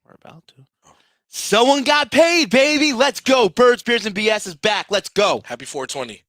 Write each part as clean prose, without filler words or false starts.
We're about to. Someone got paid, baby. Let's go. Birds, Beers, and BS is back. Let's go. Happy 420.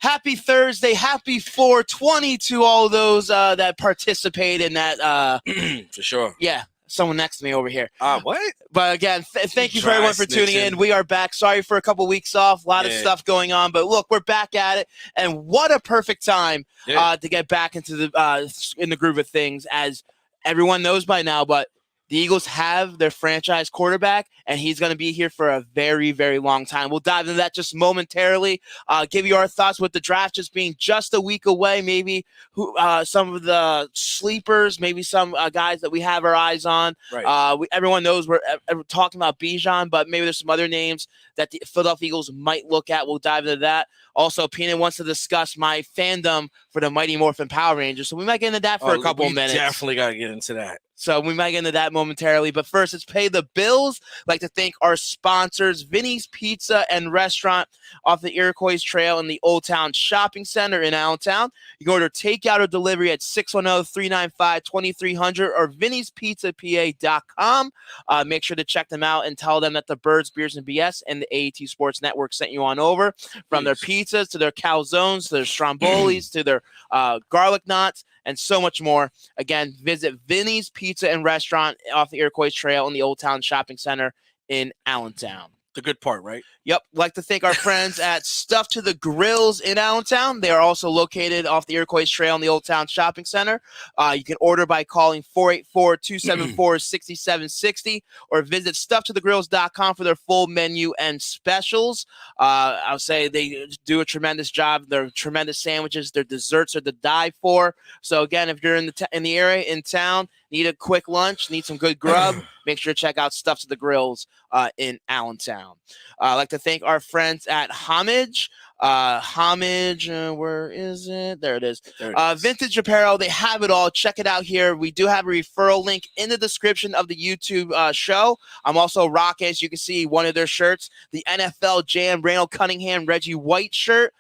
Happy Thursday, happy 420 to all those that participate in that. For sure. Yeah, someone next to me over here. What? But again, thank you for everyone for tuning in. We are back. Sorry for a couple weeks off. A lot of stuff going on. But look, we're back at it. And what a perfect time to get back into the groove of things. As everyone knows by now, but the Eagles have their franchise quarterback, and he's going to be here for a very, very long time. We'll dive into that just momentarily, give you our thoughts with the draft just being just a week away, maybe some of the sleepers, maybe some guys that we have our eyes on. Right. Everyone knows we're talking about Bijan, but maybe there's some other names that the Philadelphia Eagles might look at. We'll dive into that. Also, Peanut wants to discuss my fandom for the Mighty Morphin Power Rangers, so we might get into that for a couple of minutes. Definitely got to get into that. So we might get into that momentarily. But first, let's pay the bills. I'd like to thank our sponsors, Vinny's Pizza and Restaurant off the Iroquois Trail in the Old Town Shopping Center in Allentown. You can order takeout or delivery at 610-395-2300 or vinnyspizzapa.com. Make sure to check them out and tell them that the Birds, Beers, and BS and the AET Sports Network sent you on over. From their pizzas to their calzones to their strombolis to their garlic knots and so much more. Again, visit Vinny's Pizza and Restaurant off the Iroquois Trail in the Old Town Shopping Center in Allentown. The good part, right? Yep. Like to thank our friends at Stuff to the Grills in Allentown. They are also located off the Iroquois Trail in the Old Town Shopping Center. You can order by calling 484-274-6760 or visit stufftothegrills.com for their full menu and specials. I'll say they do a tremendous job. They're tremendous sandwiches. Their desserts are to die for. So again, if you're in the area, in town, need a quick lunch, need some good grub, make sure to check out Stuff to the Grills in Allentown. I'd like to thank our friends at Homage. Homage, where is it? There it is. Vintage Apparel. They have it all. Check it out here. We do have a referral link in the description of the YouTube show. I'm also rocking, as you can see, one of their shirts, the NFL Jam Randall Cunningham Reggie White shirt.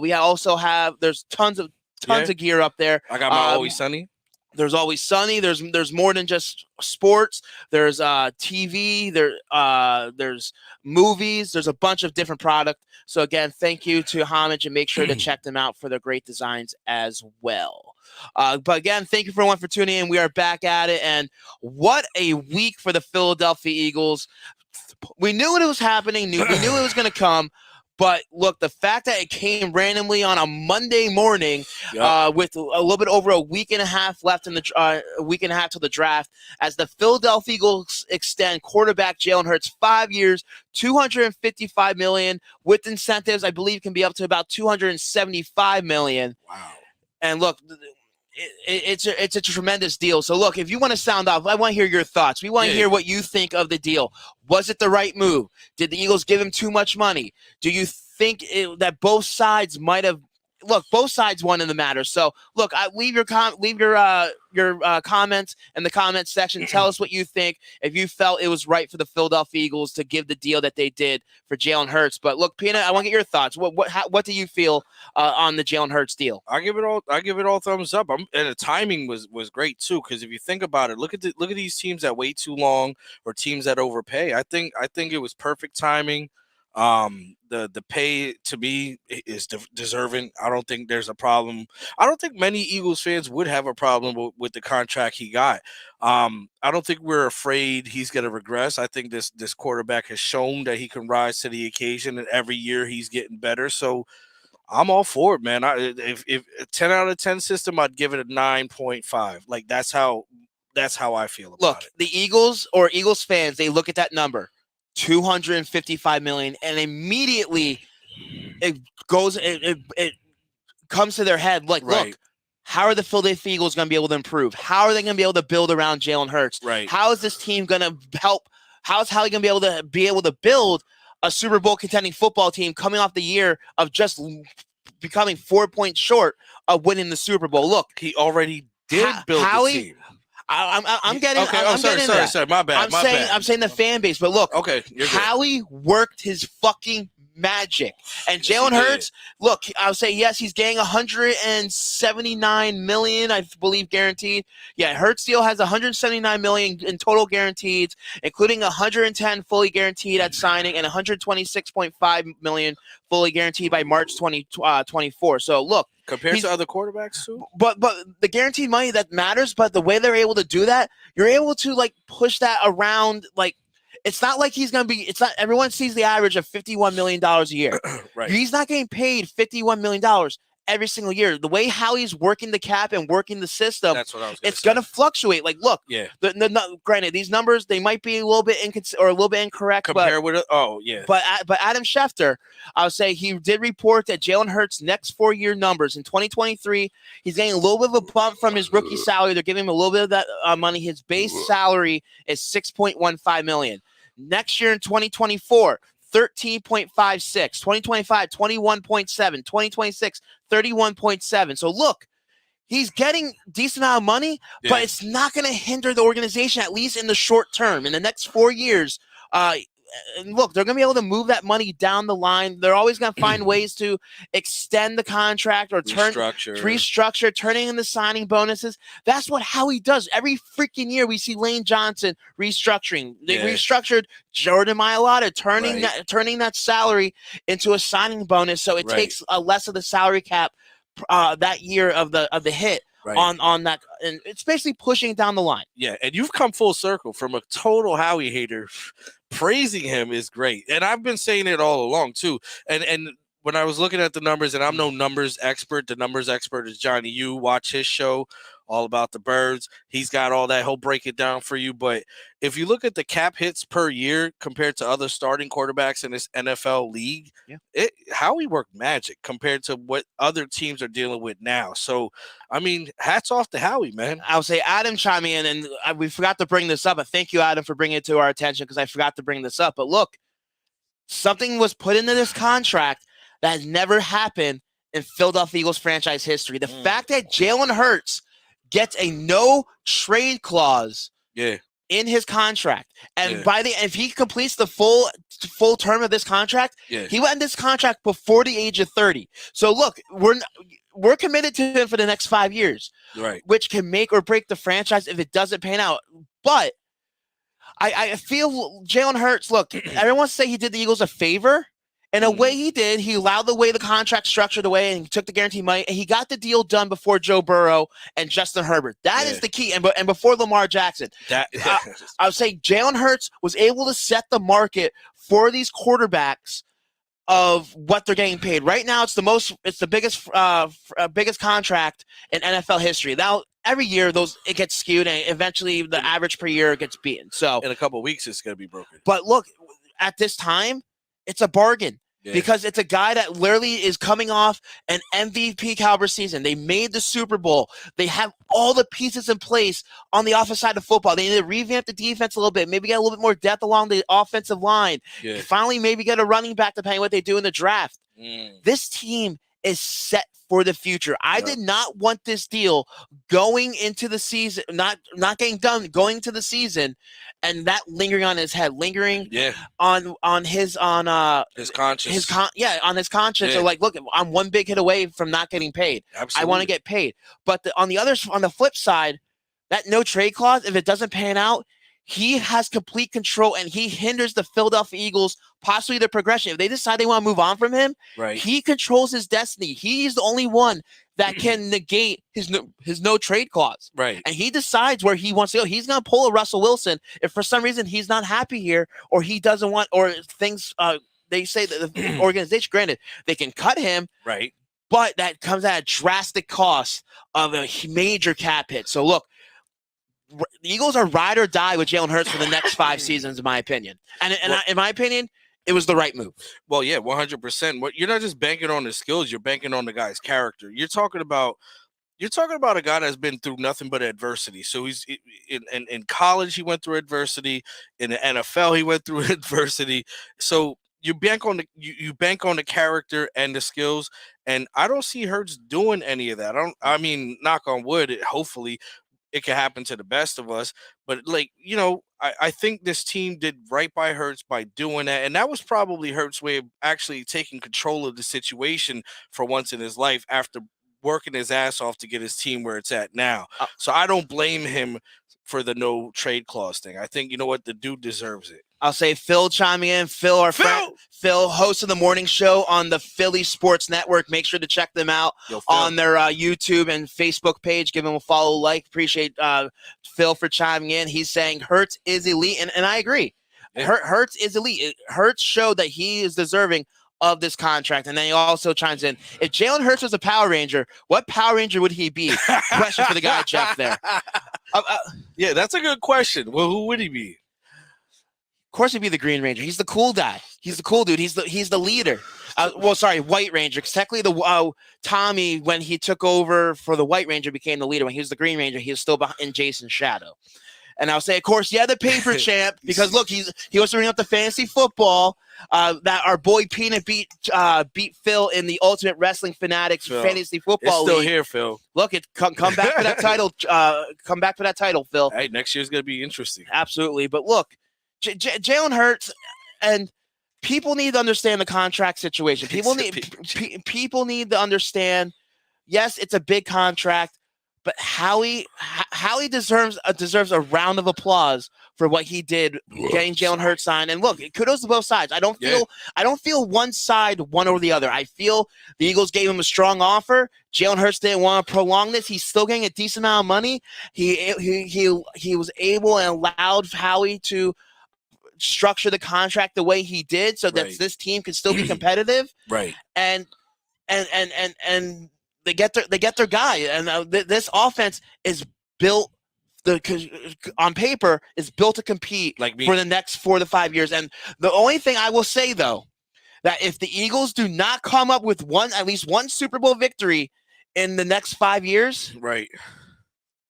We also have, there's tons of gear up there. I got my Always Sunny. There's Always Sunny. There's more than just sports. There's TV. There's movies. There's a bunch of different product. So again, thank you to Homage, and make sure to check them out for their great designs as well. But again, thank you for everyone for tuning in. We are back at it, and what a week for the Philadelphia Eagles. We knew it was happening. We knew it was going to come. But look, the fact that it came randomly on a Monday morning, with a little bit over a week and a half left in the a week and a half till the draft, as the Philadelphia Eagles extend quarterback Jalen Hurts 5 years, $255 million with incentives. I believe can be up to about $275 million. Wow! And look, it's a tremendous deal. So look, if you want to sound off, I want to hear your thoughts. We want to hear what you think of the deal. Was it the right move? Did the Eagles give him too much money? Do you think that both sides might have? Look, both sides won in the matter. So look, leave your comments in the comments section. Tell us what you think. If you felt it was right for the Philadelphia Eagles to give the deal that they did for Jalen Hurts. But look, Peanut, I want to get your thoughts. What do you feel on the Jalen Hurts deal? I give it all thumbs up. And the timing was great too, because if you think about it, look at these teams that wait too long or teams that overpay. I think it was perfect timing. The pay to me is deserving. I don't think there's a problem. I don't think many Eagles fans would have a problem with the contract he got. I don't think we're afraid he's going to regress. I think this quarterback has shown that he can rise to the occasion, and every year he's getting better. So I'm all for it, man. If a 10 out of 10 system, I'd give it a 9.5. Like that's how I feel about Look, it. the Eagles or Eagles fans, they look at that number, 255 million, and immediately it goes it comes to their head like, Right. look, how are the Philadelphia Eagles going to be able to improve? How are they going to be able to build around Jalen Hurts? Right. How is this team going to help? How is Howie going to be able to build a Super Bowl contending football team coming off the year of just becoming 4 points short of winning the Super Bowl? Look, He already did build Howie, the team. I'm getting. Okay. I'm Sorry. getting that. Sorry. My bad. I'm saying the fan base, but look, Okay. You're good. Howie worked his fucking magic. And Yes, Jalen he did. Hurts, look, I'll say yes, he's getting 179 million, I believe, guaranteed. Yeah, Hurts deal has 179 million in total guaranteed, including 110 fully guaranteed at signing and 126.5 million fully guaranteed by March 2024. So look, Compared to other quarterbacks too. but the guaranteed money that matters, but the way they're able to do that, you're able to like push that around. Like, it's not like he's going to be, it's not, everyone sees the average of $51 million a year. Right. He's not getting paid $51 million every single year. The way how he's working the cap and working the system, That's what I was. it's going to fluctuate. Like, look, Yeah. Granted, these numbers, they might be a little bit or a little bit incorrect. Compare with it. Oh yeah. But Adam Schefter, I'll say he did report that Jalen Hurts' next 4-year numbers in 2023, he's getting a little bit of a bump from his rookie salary. They're giving him a little bit of that money. His base salary is $6.15 million. Next year in 2024, 13.56, 2025, 21.7, 2026, 31.7. So look, he's getting decent amount of money, but it's not going to hinder the organization, at least in the short term. In the next 4 years, and look, they're going to be able to move that money down the line. They're always going to find ways to extend the contract or restructure, turning into signing bonuses. That's what Howie does. Every freaking year we see Lane Johnson restructuring. They restructured Jordan Mailata, turning that salary into a signing bonus, so it takes less of the salary cap that year of the hit. On that, and it's basically pushing down the line. Yeah, and you've come full circle from a total Howie hater. Praising him is great, and I've been saying it all along too. And when I was looking at the numbers, and I'm no numbers expert. The numbers expert is Johnny. You watch his show, All About the Birds. He's got all that. He'll break it down for you. But if you look at the cap hits per year compared to other starting quarterbacks in this NFL league, Howie worked magic compared to what other teams are dealing with now. So, I mean, hats off to Howie, man. I'll say Adam chiming in, and we forgot to bring this up. But thank you, Adam, for bringing it to our attention because I forgot to bring this up. But look, something was put into this contract that has never happened in Philadelphia Eagles franchise history. The fact that Jalen Hurts gets a no trade clause in his contract, and if he completes the full term of this contract, he will end this contract before the age of 30. So look, we're committed to him for the next 5 years, which can make or break the franchise if it doesn't pan out. But I feel Jalen Hurts, look, everyone say he did the Eagles a favor. In a way he did. He allowed the way the contract structured away and he took the guaranteed money, and he got the deal done before Joe Burrow and Justin Herbert. That is the key, and before Lamar Jackson. I would say Jalen Hurts was able to set the market for these quarterbacks of what they're getting paid. Right now, it's the biggest contract in NFL history. Now, every year it gets skewed, and eventually the average per year gets beaten. So in a couple of weeks, it's going to be broken. But look, at this time, it's a bargain. Because it's a guy that literally is coming off an MVP caliber season. They made the Super Bowl. They have all the pieces in place on the offensive side of football. They need to revamp the defense a little bit, maybe get a little bit more depth along the offensive line. Finally, maybe get a running back depending on what they do in the draft. This team is set for the future. I did not want this deal going into the season, not getting done, going to the season, and that lingering on his head, on his conscience. On his conscience. So like, look, I'm one big hit away from not getting paid. Absolutely. I want to get paid. But on the flip side, that no trade clause, if it doesn't pan out, he has complete control, and he hinders the Philadelphia Eagles, possibly their progression. If they decide they want to move on from him, he controls his destiny. He's the only one that can negate his no trade clause. And he decides where he wants to go. He's going to pull a Russell Wilson if for some reason he's not happy here, or he doesn't want, or things they say that the organization, granted, they can cut him, Right. but that comes at a drastic cost of a major cap hit. So look, the Eagles are ride or die with Jalen Hurts for the next 5 seasons, in my opinion. And in my opinion, it was the right move. Well, yeah, 100%. What you're not just banking on his skills, you're banking on the guy's character. You're talking about a guy that's been through nothing but adversity. So he's in college, he went through adversity. In the NFL, he went through adversity. So you bank on the character and the skills. And I don't see Hurts doing any of that. I mean, knock on wood, hopefully it can happen to the best of us. But I think this team did right by Hurts by doing that. And that was probably Hurts' way of actually taking control of the situation for once in his life after working his ass off to get his team where it's at now. So I don't blame him for the no trade clause thing. I think, you know what, the dude deserves it. I'll say Phil chiming in. Phil, Phil, host of the morning show on the Philly Sports Network. Make sure to check them out on their YouTube and Facebook page. Give them a follow, like. Appreciate Phil for chiming in. He's saying Hurts is elite, and I agree. Yeah. Hurts is elite. Hurts showed that he is deserving of this contract. And then he also chimes in, if Jalen Hurts was a Power Ranger, what Power Ranger would he be? Question for the guy Jeff there. Yeah, that's a good question. Well, who would he be? Of course he'd be the Green Ranger. He's the cool guy. He's the cool dude. He's the leader. White Ranger. Because technically Tommy, when he took over for the White Ranger, became the leader. When he was the Green Ranger, he was still in Jason's shadow. And I'll say, of course, the paper champ, because look, he was bringing up the fantasy football that our boy Peanut beat Phil in the Ultimate Wrestling Fanatics fantasy football league. It's still league. Here, Phil. Look, come back for that title. Come back for that title, Phil. Hey, next year's gonna be interesting. Absolutely, but look, Jalen Hurts, and people need to understand the contract situation. People need to understand. Yes, it's a big contract. But Howie deserves a round of applause for what he did getting Jalen Hurts signed. And look, kudos to both sides. I don't feel one side one over the other. I feel the Eagles gave him a strong offer. Jalen Hurts didn't want to prolong this. He's still getting a decent amount of money. He was able and allowed Howie to structure the contract the way he did so that this team can still be competitive. Right. And they get their guy, and this offense is built on paper is built to compete for the next 4 to 5 years. And the only thing I will say, though, that if the Eagles do not come up with at least one Super Bowl victory in the next 5 years, right?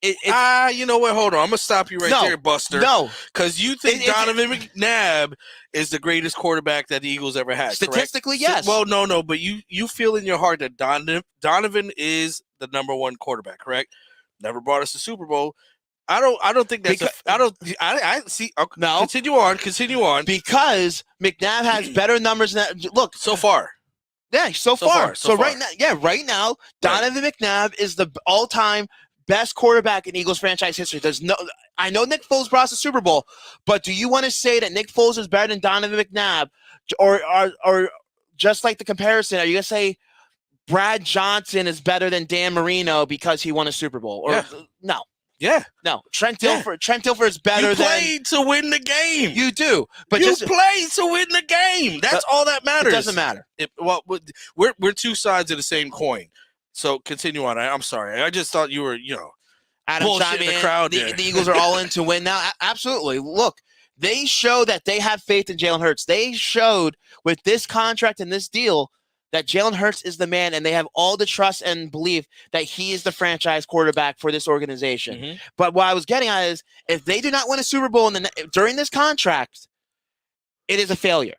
You know what? Hold on. I'm going to stop you there, Buster. No. Because you think Donovan McNabb is the greatest quarterback that the Eagles ever had, statistically, correct? yes. Well, no. But you feel in your heart that Donovan is the number one quarterback, correct? Never brought us a Super Bowl. I don't think that's I see. Okay, no. Continue on. Because McNabb has better numbers than that. Look. So far. Yeah, so far. Right now, Donovan McNabb is the all-time best quarterback in Eagles franchise history. I know Nick Foles brought us a Super Bowl, but do you want to say that Nick Foles is better than Donovan McNabb, or just like the comparison? Are you gonna say Brad Johnson is better than Dan Marino because he won a Super Bowl? Or no? Yeah, no. Trent Dilfer is better. You played to win the game. You do, but you played to win the game. That's all that matters. It doesn't matter. We're two sides of the same coin. So continue on. I'm sorry. I just thought you were, Adam bullshitting the crowd. The Eagles are all in to win now. Absolutely. Look, they show that they have faith in Jalen Hurts. They showed with this contract and this deal that Jalen Hurts is the man, and they have all the trust and belief that he is the franchise quarterback for this organization. Mm-hmm. But what I was getting at is, if they do not win a Super Bowl during this contract, it is a failure.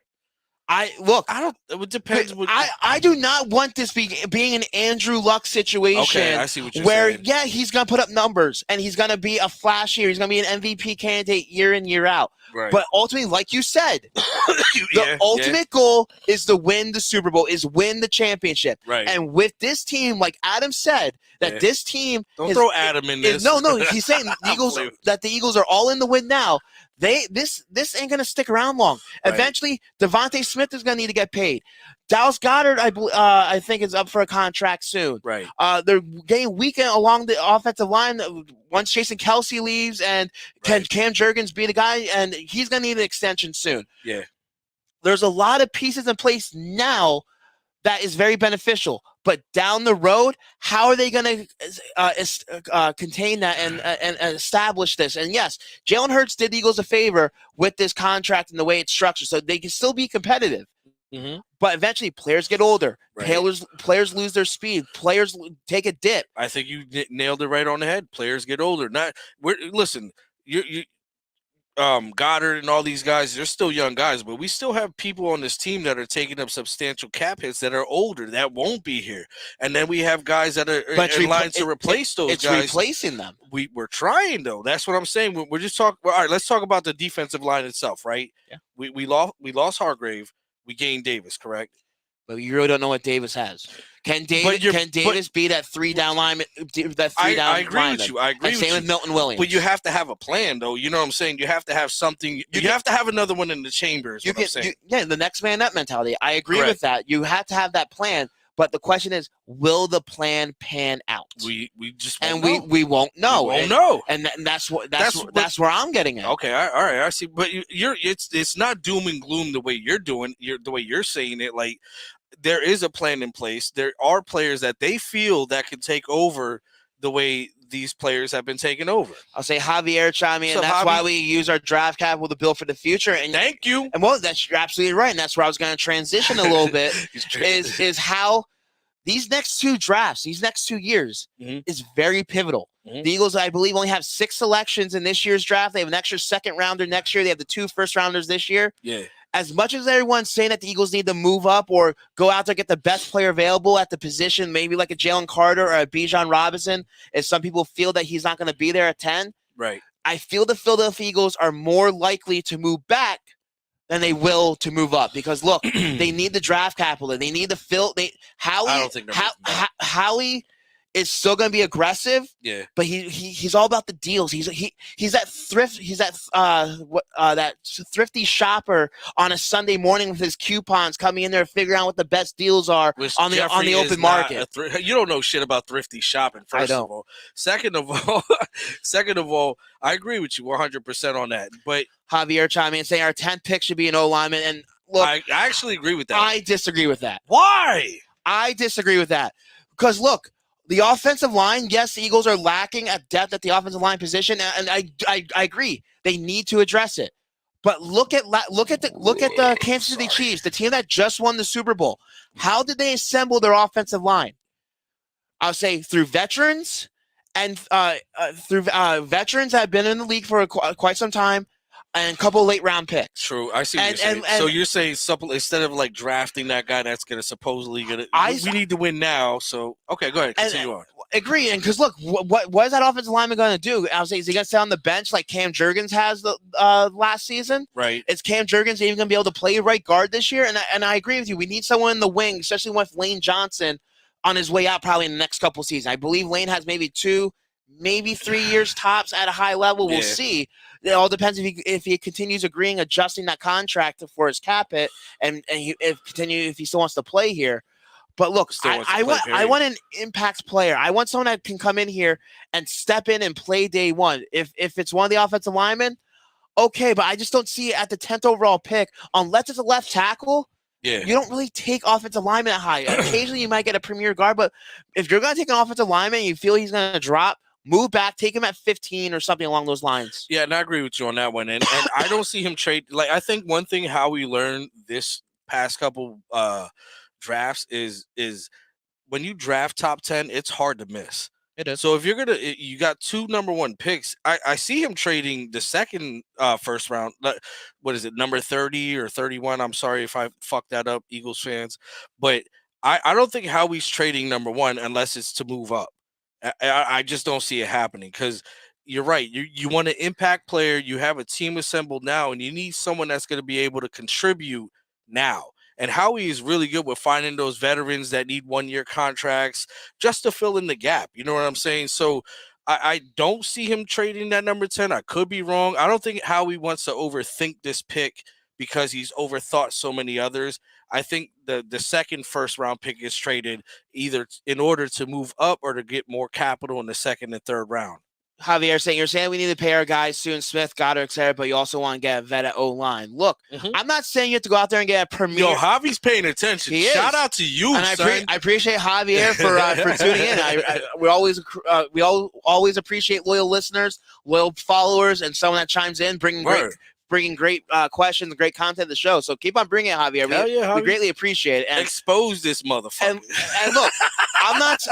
It depends. I do not want this being an Andrew Luck situation. Okay, I see what you're saying. Where, he's going to put up numbers, and he's going to be a flashy, he's going to be an MVP candidate year in, year out. Right. But ultimately, like you said, the ultimate goal is to win the Super Bowl, is win the championship. Right. And with this team, like Adam said, that this team don't throw Adam in this. No, he's saying the Eagles are all in the win now. This ain't gonna stick around long. Right. Eventually, Devontae Smith is gonna need to get paid. Dallas Goedert, I think, is up for a contract soon. Right. They're getting weakened along the offensive line. Once Jason Kelsey leaves, and can Cam Jurgens be the guy? And he's gonna need an extension soon. Yeah. there's a lot of pieces in place now that is very beneficial. But down the road, how are they going to contain that and establish this? And yes, Jalen Hurts did the Eagles a favor with this contract and the way it's structured, so they can still be competitive. Mm-hmm. But eventually, players get older. Right. Players lose their speed. Players take a dip. I think you nailed it right on the head. Players get older. Listen, you Goddard and all these guys, they're still young guys, but we still have people on this team that are taking up substantial cap hits that are older that won't be here. And then we have guys that are in line to replace those guys. It's replacing them. We're trying, though. That's what I'm saying. We're just talking. All right, let's talk about the defensive line itself, right? Yeah. We lost Hargrave. We gained Davis, correct? But you really don't know what Davis has. Can Davis be that three down lineman? I agree with you. I agree with you. Same with Milton Williams. But you have to have a plan, though. You know what I'm saying? You have to have something. You have to have another one in the chambers. The next man up mentality. I agree Correct. with that. You have to have that plan. But the question is, will the plan pan out? We just won't know. We won't know. We won't know. And that's where I'm getting at. Okay, all right, I see. But it's not doom and gloom the way you're doing. The way you're saying it. Like, there is a plan in place. There are players that they feel that can take over the way these players have been taken over. I'll say Javier chime in. That's why we use our draft capital to build for the future. And thank you. And well, you're absolutely right. And that's where I was going to transition a little bit. is how these next two drafts, these next 2 years, is very pivotal. Mm-hmm. The Eagles, I believe, only have 6 selections in this year's draft. They have an extra second rounder next year. They have the 2 first rounders this year. Yeah. As much as everyone's saying that the Eagles need to move up or go out there get the best player available at the position, maybe like a Jalen Carter or a Bijan Robinson, if some people feel that he's not going to be there at 10, right? I feel the Philadelphia Eagles are more likely to move back than they will to move up because, look, they need the draft capital. They need the fill. Howie is still going to be aggressive. Yeah. But he's all about the deals. He's that thrift. He's that thrifty shopper on a Sunday morning with his coupons coming in there figuring out what the best deals are on the open market. You don't know shit about thrifty shopping. First of all, second of all, I agree with you 100% on that. But Javier chiming in saying our 10th pick should be an O lineman, and look, I actually agree with that. I disagree with that. Why? I disagree with that because look. The offensive line, yes, the Eagles are lacking at depth at the offensive line position, and I agree. They need to address it. But look at the Kansas City Chiefs, the team that just won the Super Bowl. How did they assemble their offensive line? I'll say through veterans and through veterans that have been in the league for quite some time. And a couple late round picks. True, I see what you're saying. So you're saying instead of like drafting that guy that's going to supposedly we need to win now. So okay, go ahead, continue on. Agree, and because look, what is that offensive lineman going to do? I was saying, is he going to stay on the bench like Cam Jurgens has the last season? Right. Is Cam Jurgens even going to be able to play right guard this year? And I agree with you. We need someone in the wing, especially with Lane Johnson on his way out probably in the next couple seasons. I believe Lane has maybe 2, maybe 3 years tops at a high level. We'll see. It all depends if he continues adjusting that contract for his cap hit, and if he still wants to play here. But look, I want an impact player. I want someone that can come in here and step in and play day one. If it's one of the offensive linemen, okay, but I just don't see it at the 10th overall pick unless it's a left tackle. Yeah. You don't really take offensive linemen that high. Occasionally you might get a premier guard, but if you're going to take an offensive lineman and you feel he's going to drop, move back, take him at 15 or something along those lines. Yeah, and I agree with you on that one. And I don't see him trade. Like, I think one thing how we learned this past couple drafts is when you draft top 10, it's hard to miss. It is. So if you got 2 number 1 picks, I see him trading the second first round. What is it, number 30 or 31? I'm sorry if I fucked that up, Eagles fans. But I don't think Howie's trading number 1 unless it's to move up. I just don't see it happening because you're right. You want an impact player. You have a team assembled now, and you need someone that's going to be able to contribute now. And Howie is really good with finding those veterans that need 1-year contracts just to fill in the gap. You know what I'm saying? So I don't see him trading that number 10. I could be wrong. I don't think Howie wants to overthink this pick because he's overthought so many others. I think the second first-round pick is traded either in order to move up or to get more capital in the second and third round. Javier saying, you're saying we need to pay our guys soon, Smith, Goddard, etc., but you also want to get a vet at O-line. Look, I'm not saying you have to go out there and get a premier. Yo, Javi's paying attention. Shout out to you, and son. I appreciate Javier for tuning in. We always appreciate loyal listeners, loyal followers, and someone that chimes in, bringing great questions, great content to the show. So keep on bringing it, Javier. We greatly appreciate it. And expose this motherfucker. And look,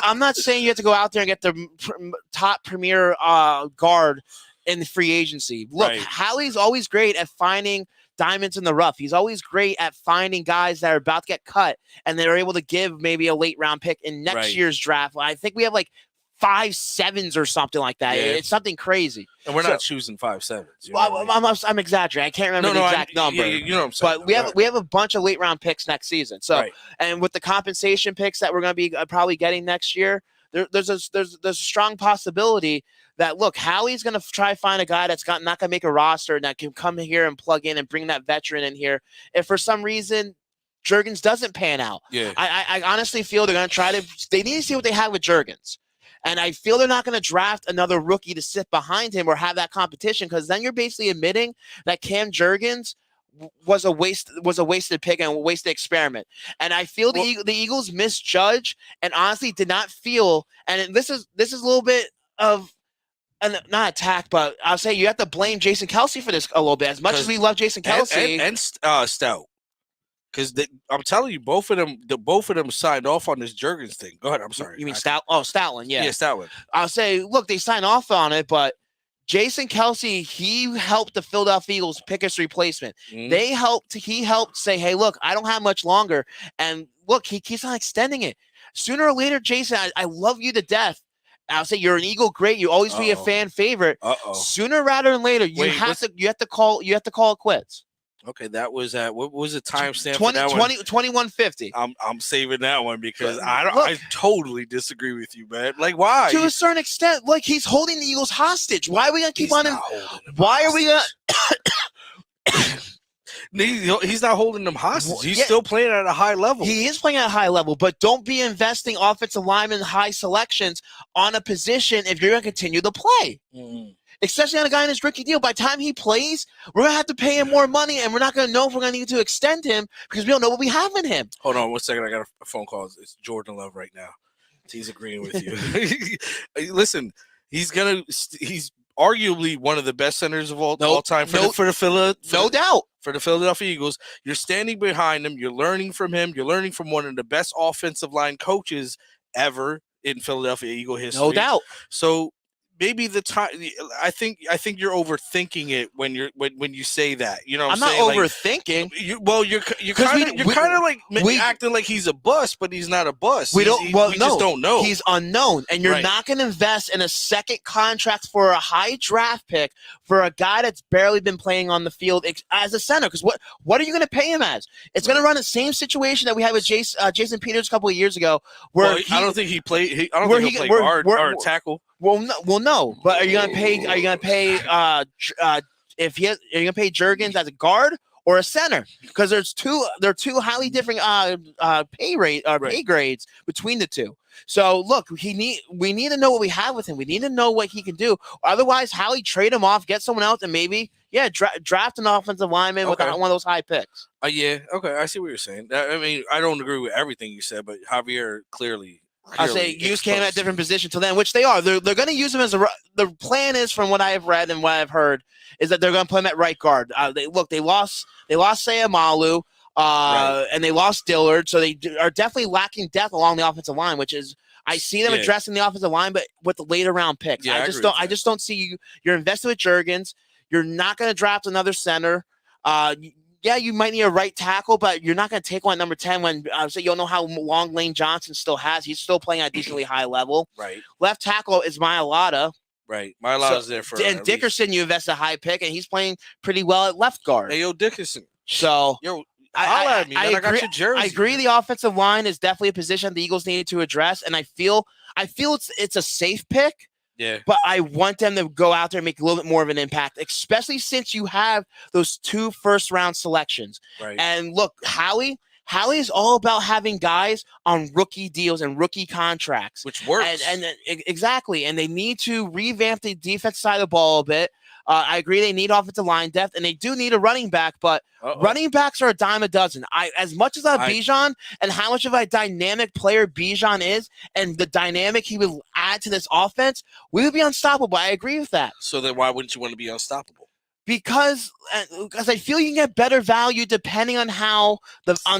I'm not saying you have to go out there and get the top premier guard in the free agency. Look, Howie's always great at finding diamonds in the rough. He's always great at finding guys that are about to get cut, and they're able to give maybe a late round pick in next year's draft. I think we have like 5 7s or something like that. Yeah. It's something crazy. And we're not choosing 5 7s. I'm exaggerating. I can't remember the exact number. Yeah, you know what I'm saying. But we have a bunch of late round picks next season. So and with the compensation picks that we're going to be probably getting next year, there's a strong possibility that, look, Howie's going to try to find a guy that's not going to make a roster and that can come here and plug in and bring that veteran in here. If for some reason Juergens doesn't pan out, I honestly feel they're going to they need to see what they have with Juergens. And I feel they're not going to draft another rookie to sit behind him or have that competition, because then you're basically admitting that Cam Juergens was a wasted pick and a wasted experiment. And I feel the Eagles misjudged and honestly did not feel. And this is a little bit of not attack, but I'll say you have to blame Jason Kelce for this a little bit. As much as we love Jason Kelce and Stout. Because I'm telling you, both of them signed off on this Juergens thing. Go ahead. I'm sorry. You mean Stout? Oh, Stoutland. Yeah. Yeah, Stoutland. I'll say, look, they signed off on it, but Jason Kelce, he helped the Philadelphia Eagles pick his replacement. He helped say, hey, look, I don't have much longer. And look, he keeps on extending it. Sooner or later, Jason, I love you to death. I'll say you're an Eagle great. You always be a fan favorite. Sooner rather than later, you have to call it quits. Okay, that was at what was the timestamp? 2150. I'm saving that one because I totally disagree with you, man. Like, why? To a certain extent, like, he's holding the Eagles hostage. Why are we gonna keep on him? Why are we gonna? He's not holding them hostage. He's still playing at a high level. He is playing at a high level, but don't be investing offensive linemen high selections on a position if you're gonna continue to play. Especially on a guy in his rookie deal. By the time he plays, we're going to have to pay him more money, and we're not going to know if we're going to need to extend him because we don't know what we have in him. Hold on 1 second. I got a phone call. It's Jordan Love right now. He's agreeing with you. Listen, he's arguably one of the best centers of all time for the Philadelphia Eagles. You're standing behind him. You're learning from him. You're learning from one of the best offensive line coaches ever in Philadelphia Eagle history. No doubt. So maybe the time. I think you're overthinking it when you say that. You know what I'm saying? I'm not overthinking. You're kind of like acting like he's a bust, but he's not a bust. We just don't know. He's unknown, and you're not going to invest in a second contract for a high draft pick for a guy that's barely been playing on the field as a center. Because what are you going to pay him as? It's going to run the same situation that we had with Jason Peters a couple of years ago, where I don't think he played. I don't think he'll play guard or tackle. No. But are you gonna pay? Are you gonna pay? Are you gonna pay Juergens as a guard or a center? Because there are two highly different pay grades between the two. So look, we need to know what we have with him. We need to know what he can do. Otherwise, Howie trade him off, get someone else, and maybe draft an offensive lineman with one of those high picks. Okay, I see what you're saying. I mean, I don't agree with everything you said, but Javier clearly. I say use Cam at a different position to them, which they are. They're going to use him as the plan is, from what I have read and what I've heard, is that they're going to play him at right guard. They lost Sayamalu, and they lost Dillard, so they are definitely lacking depth along the offensive line, which is I see them addressing the offensive line, but with the later round picks. Yeah, I just don't see you. You're invested with Juergens. You're not going to draft another center. Yeah, you might need a right tackle, but you're not going to take one at number 10 when you don't know how long Lane Johnson still has. He's still playing at a decently high level. Right. Left tackle is Mailata. Right. Mailata's there for and Dickerson, you invest a high pick, and he's playing pretty well at left guard. Hey, Dickerson. So I got your jersey. I agree. The offensive line is definitely a position the Eagles needed to address, and I feel it's a safe pick. Yeah. But I want them to go out there and make a little bit more of an impact, especially since you have those 2 first-round selections. Right. And look, Howie Howie is all about having guys on rookie deals and rookie contracts. Which works. And exactly. And they need to revamp the defense side of the ball a bit. I agree they need offensive line depth, and they do need a running back, but running backs are a dime a dozen. As much as Bijan and how much of a dynamic player Bijan is and the dynamic he will add to this offense, we would be unstoppable. I agree with that. So then why wouldn't you want to be unstoppable? Because I feel you can get better value depending on how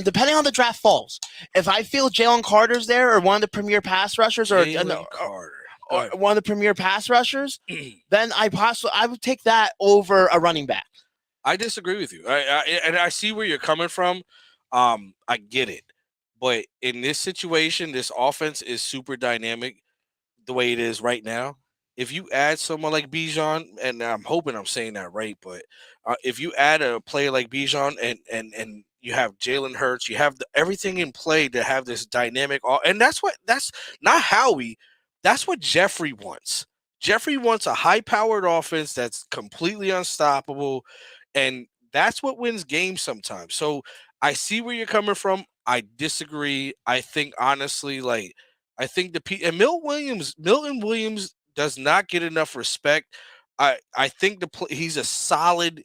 depending on the draft falls. If I feel Jalen Carter's there or one of the premier pass rushers or one of the premier pass rushers, then I would take that over a running back. I disagree with you. I see where you're coming from. I get it. But in this situation, this offense is super dynamic the way it is right now. If you add someone like Bijan, and I'm hoping I'm saying that right, but if you add a player like Bijan and you have Jalen Hurts, you have everything in play to have this dynamic, and that's not Howie. That's what Jeffrey wants. Jeffrey wants a high-powered offense that's completely unstoppable, and that's what wins games sometimes. So I see where you're coming from. I disagree. I think honestly, and Milton Williams does not get enough respect. I think he's a solid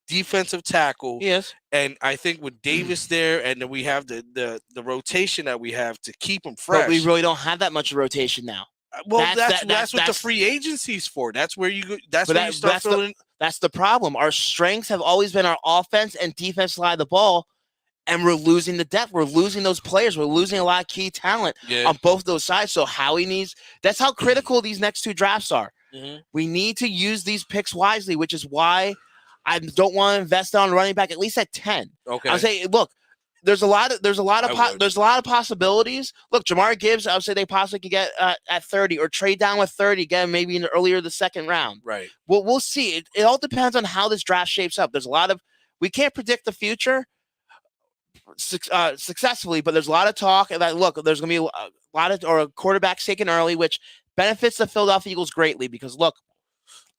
defensive tackle. Yes. And I think with Davis there, and then we have the rotation that we have to keep him fresh. But we really don't have that much rotation now. Well, that's what the free agency's for. That's where you go. That's the problem. Our strengths have always been our offense and defense side of the ball, and we're losing the depth. We're losing those players. We're losing a lot of key talent on both those sides. So that's how critical these next two drafts are. Mm-hmm. We need to use these picks wisely, which is why I don't want to invest on running back at least at 10. Okay. I'll say, look, there's a lot of possibilities. Look, Jamar Gibbs, I would say they possibly could get at 30 or trade down with 30 again, maybe in the earlier the second round. Right. Well, we'll see. It all depends on how this draft shapes up. We can't predict the future successfully, but there's a lot of talk that there's going to be a lot of quarterbacks taken early, which benefits the Philadelphia Eagles greatly because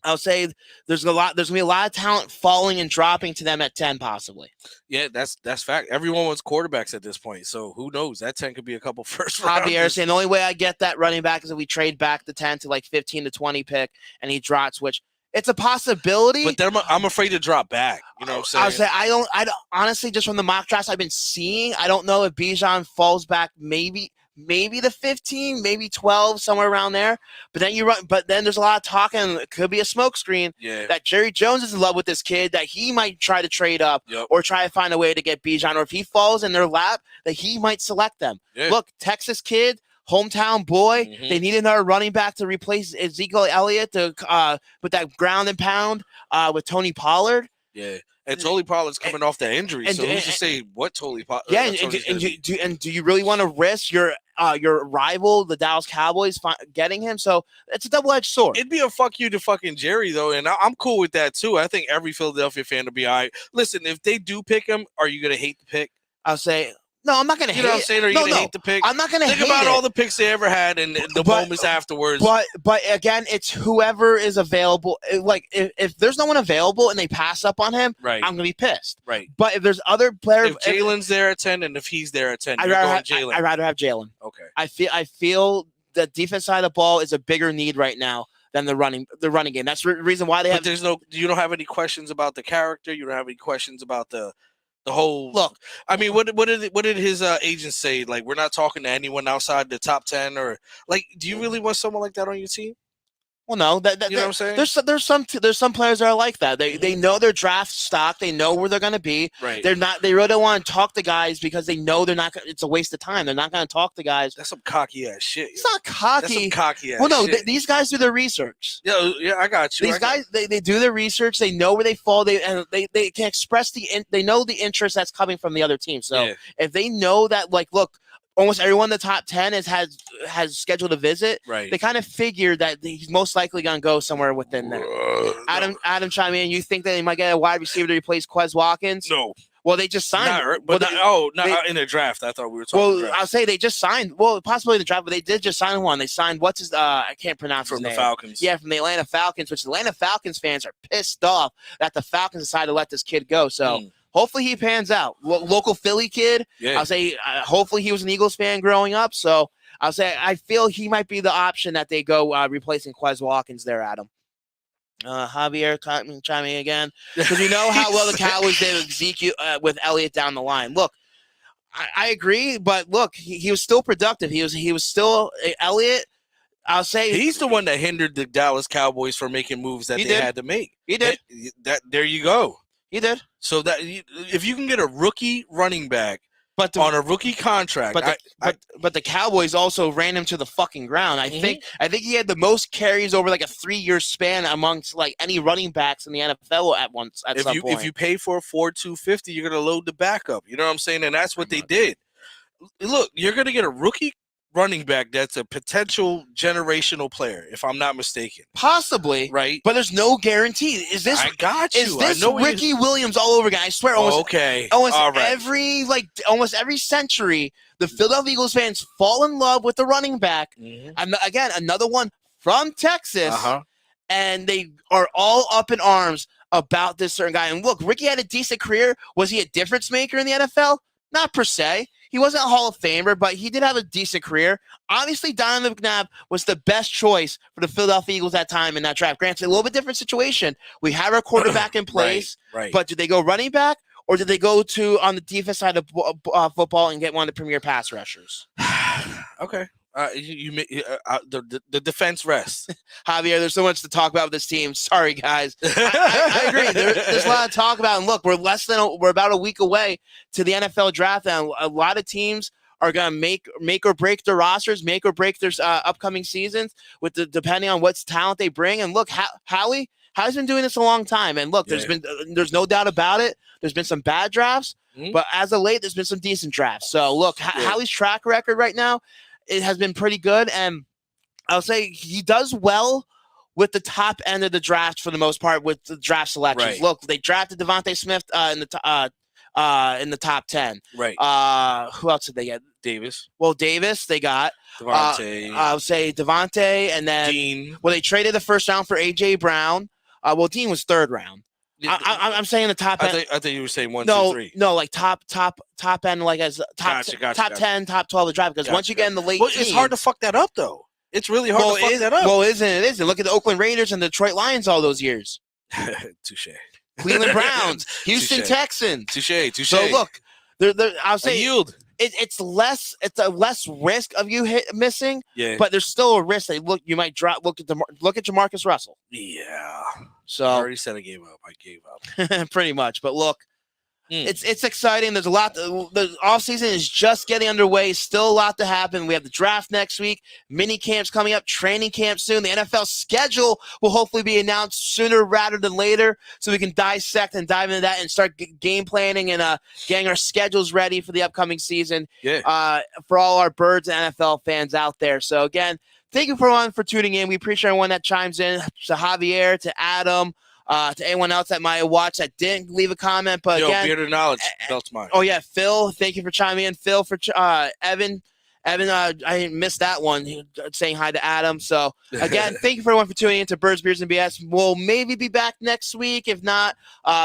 I'll say there's going to be a lot of talent falling and dropping to them at 10 possibly. Yeah, that's fact. Everyone wants quarterbacks at this point, so who knows? That 10 could be a couple first rounders. Javier saying the only way I get that running back is if we trade back the 10 to 15 to 20 pick and he drops, which it's a possibility. But then I'm afraid to drop back. You know what I'm saying? I don't honestly, just from the mock drafts I've been seeing, I don't know if Bijan falls back maybe the 15, maybe 12, somewhere around there. But then there's a lot of talk, and it could be a smokescreen that Jerry Jones is in love with this kid, that he might try to trade up or try to find a way to get Bijan, or if he falls in their lap, that he might select them. Yeah. Look, Texas kid, hometown boy. Mm-hmm. They need another running back to replace Ezekiel Elliott with that ground and pound with Tony Pollard. Yeah. And Tony Pollard's coming off that injury, so who's to say what Tony Pollard? Yeah, do you really want to risk your rival, the Dallas Cowboys, getting him? So it's a double-edged sword. It'd be a fuck you to fucking Jerry, though, and I'm cool with that, too. I think every Philadelphia fan would be all right. Listen, if they do pick him, are you going to hate the pick? I'll say – no, I'm not going to hate it. You know what I'm saying? Are you going to hate the pick? I'm not going to hate it. Think about all the picks they ever had and the moments afterwards. But again, it's whoever is available. If there's no one available and they pass up on him, I'm going to be pissed. Right. But if there's other players. If Jalen's there at 10 and if he's there at 10, I'd rather have Jalen. Okay. I feel the defense side of the ball is a bigger need right now than the running game. That's the reason why they have. But you don't have any questions about the character. You don't have any questions about the whole look. I mean, what did his agents say? Like, we're not talking to anyone outside the top 10, or do you really want someone like that on your team? Well, no, you know what I'm saying? There's some players that are like that. They know their draft stock. They know where they're going to be. Right. They really don't want to talk to guys because they know they're not. It's a waste of time. They're not going to talk to guys. That's some cocky ass shit. It's not cocky. That's some cocky ass. Well, no, shit. These guys do their research. Yeah, I got you. These guys, they do their research. They know where they fall. They can express they know the interest that's coming from the other team. So if they know that, look. Almost everyone in the top 10 has scheduled a visit. Right. They kind of figure that he's most likely going to go somewhere within there. Adam chime in. You think that they might get a wide receiver to replace Quez Watkins? No. Well, they just signed. Not in the draft. I thought we were talking. Well, I'll say they just signed. Well, possibly in the draft, but they did just sign one. They signed I can't pronounce his name. From the Falcons. Yeah, from the Atlanta Falcons. Which the Atlanta Falcons fans are pissed off that the Falcons decided to let this kid go. So hopefully he pans out. Local Philly kid. Yeah. I'll say hopefully he was an Eagles fan growing up. So I'll say I feel he might be the option that they go replacing Quez Watkins there, Adam. Javier chiming again because we know how well the Cowboys did with Ezekiel with Elliott down the line. Look, I agree, but look, he was still productive. He was still Elliott. I'll say he's the one that hindered the Dallas Cowboys from making moves that they had to make. He did. That there you go. He did. So that if you can get a rookie running back on a rookie contract, but the Cowboys also ran him to the fucking ground. I think he had the most carries over like a 3-year span amongst like any running backs in the NFL at some point. If you pay for a 4,250, you're gonna load the backup. You know what I'm saying? And that's what they did. Look, you're gonna get a rookie running back that's a potential generational player, if I'm not mistaken. Possibly, right? But there's no guarantee. Is this? I got you. Is this Ricky Williams all over again? I swear, almost every century, the Philadelphia Eagles fans fall in love with the running back. And again, another one from Texas, and they are all up in arms about this certain guy. And look, Ricky had a decent career. Was he a difference maker in the NFL? Not per se. He wasn't a Hall of Famer, but he did have a decent career. Obviously, Donovan McNabb was the best choice for the Philadelphia Eagles that time in that draft. Granted, a little bit different situation. We have our quarterback in place, but did they go running back or did they go to on the defense side of football and get one of the premier pass rushers? Okay. The defense rests. Javier, there's so much to talk about with this team. Sorry, guys. I agree. There's a lot to talk about. And look, we're about a week away to the NFL draft, and a lot of teams are going to make or break their rosters, make or break their upcoming seasons depending on what talent they bring. And look, Howie's been doing this a long time. And look, there's no doubt about it. There's been some bad drafts, but as of late, there's been some decent drafts. So look, Howie's track record right now, it has been pretty good, and I'll say he does well with the top end of the draft for the most part with the draft selections. Right. Look, they drafted Devontae Smith in the top 10. Right. Who else did they get? Davis. Well, Davis they got. Devontae. I'll say Devontae, and then Dean. Well, they traded the first round for A.J. Brown. Well, Dean was third round. I'm saying the top end. I thought you were saying 1, 2, 3. No, like top end, like as top 10, top 12 of the draft. Because once you get in the late, it's hard to fuck that up though. It's really hard to fuck that up. Well, it isn't. Look at the Oakland Raiders and the Detroit Lions all those years. Touche. Cleveland Browns, Houston Texans. Touche. So look, I'll say yield. It's a less risk of you missing. Yeah. But there's still a risk that you might drop. Look at Jamarcus Russell. Yeah. So I already said I gave up. Pretty much. But look, it's exciting. There's a lot. The offseason is just getting underway. Still a lot to happen. We have the draft next week. Mini camps coming up. Training camp soon. The NFL schedule will hopefully be announced sooner rather than later, so we can dissect and dive into that and start game planning and getting our schedules ready for the upcoming season. Yeah. For all our Birds and NFL fans out there. So again, thank you for tuning in. We appreciate everyone that chimes in. To Javier, to Adam, to anyone else that might watch that didn't leave a comment. But again, Bearded Knowledge, belt's mine. Oh yeah, Phil, thank you for chiming in. Phil for Evan, I missed that one. Saying hi to Adam. So again, thank you for everyone for tuning in to Birds, Beers, and BS. We'll maybe be back next week. If not,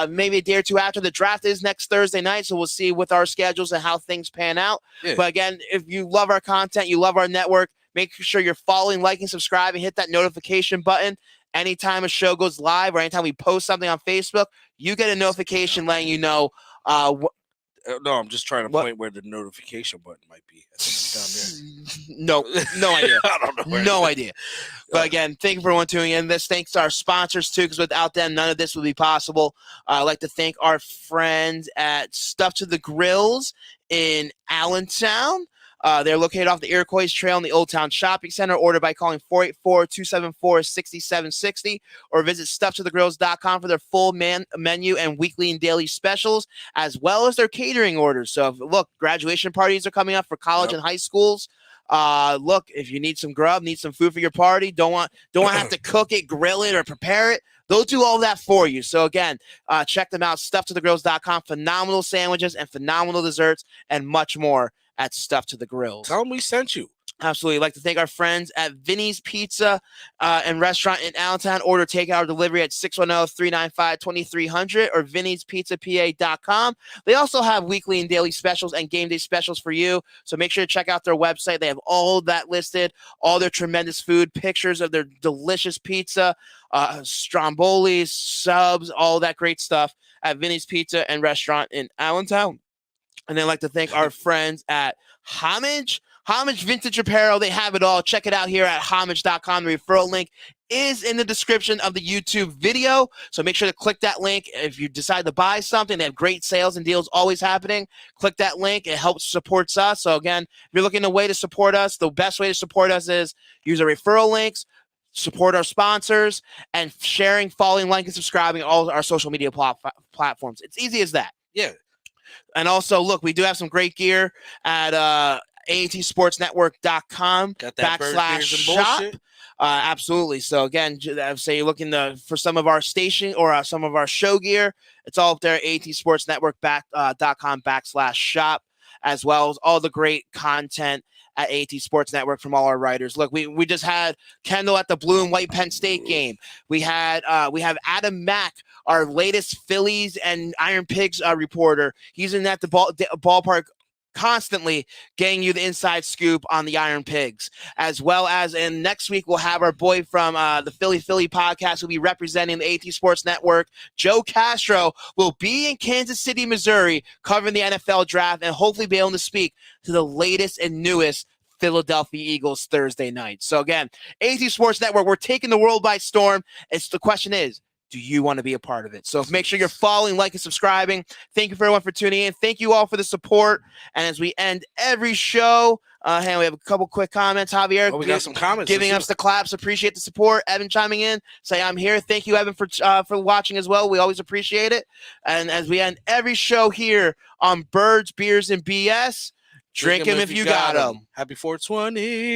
maybe a day or two after. The draft is next Thursday night, so we'll see with our schedules and how things pan out. Yeah. But again, if you love our content, you love our network, make sure you're following, liking, subscribing, hit that notification button. Anytime a show goes live or anytime we post something on Facebook, you get a notification letting you know. No, I'm just trying to point where the notification button might be. No idea. I don't know. No idea. But again, thank you for everyone tuning in. Thanks to our sponsors too, because without them, none of this would be possible. I'd like to thank our friends at Stuff to the Grills in Allentown. They're located off the Iroquois Trail in the Old Town Shopping Center. Order by calling 484-274-6760 or visit stufftothegrills.com for their full menu and weekly and daily specials, as well as their catering orders. So, look, graduation parties are coming up for college and high schools. Look, if you need some grub, need some food for your party, don't want to have to cook it, grill it, or prepare it, they'll do all that for you. So again, check them out, stufftothegrills.com. Phenomenal sandwiches and phenomenal desserts and much more. at Stuff to the Grills. Tell them we sent you. Absolutely. I'd like to thank our friends at Vinny's Pizza and Restaurant in Allentown. Order takeout or delivery at 610-395-2300 or vinnyspizzapa.com. They also have weekly and daily specials and game day specials for you. So make sure to check out their website. They have all that listed, all their tremendous food, pictures of their delicious pizza, strombolis, subs, all that great stuff at Vinny's Pizza and Restaurant in Allentown. And then I'd like to thank our friends at Homage Vintage Apparel. They have it all. Check it out here at homage.com. The referral link is in the description of the YouTube video. So make sure to click that link. If you decide to buy something, they have great sales and deals always happening. Click that link. It helps supports us. So again, if you're looking at a way to support us, the best way to support us is use our referral links, support our sponsors, and sharing, following, liking, and subscribing all our social media platforms. It's easy as that. Yeah. And also, look, we do have some great gear at AATSportsNetwork.com /shop. Absolutely. So again, say you're looking for some of our station or some of our show gear, it's all up there at AATSportsNetwork.com /shop, as well as all the great content at AT Sports Network from all our writers. Look, we just had Kendall at the Blue and White Penn State game. We have Adam Mack, our latest Phillies and Iron Pigs reporter. He's in at the ballpark constantly getting you the inside scoop on the Iron Pigs, as well as, and next week we'll have our boy from the Philly podcast who'll be representing the AT Sports Network. Joe Castro will be in Kansas City, Missouri, covering the NFL draft and hopefully be able to speak to the latest and newest Philadelphia Eagles Thursday night. So again, AT Sports Network, we're taking the world by storm. The question is, do you want to be a part of it? So make sure you're following, liking, subscribing. Thank you for everyone for tuning in. Thank you all for the support. And as we end every show, we have a couple quick comments. Javier, we got some comments. Giving us the claps. Appreciate the support. Evan chiming in, say I'm here. Thank you, Evan, for watching as well. We always appreciate it. And as we end every show here on Birds, Beers, and BS, drink 'em if you got 'em. Happy 420.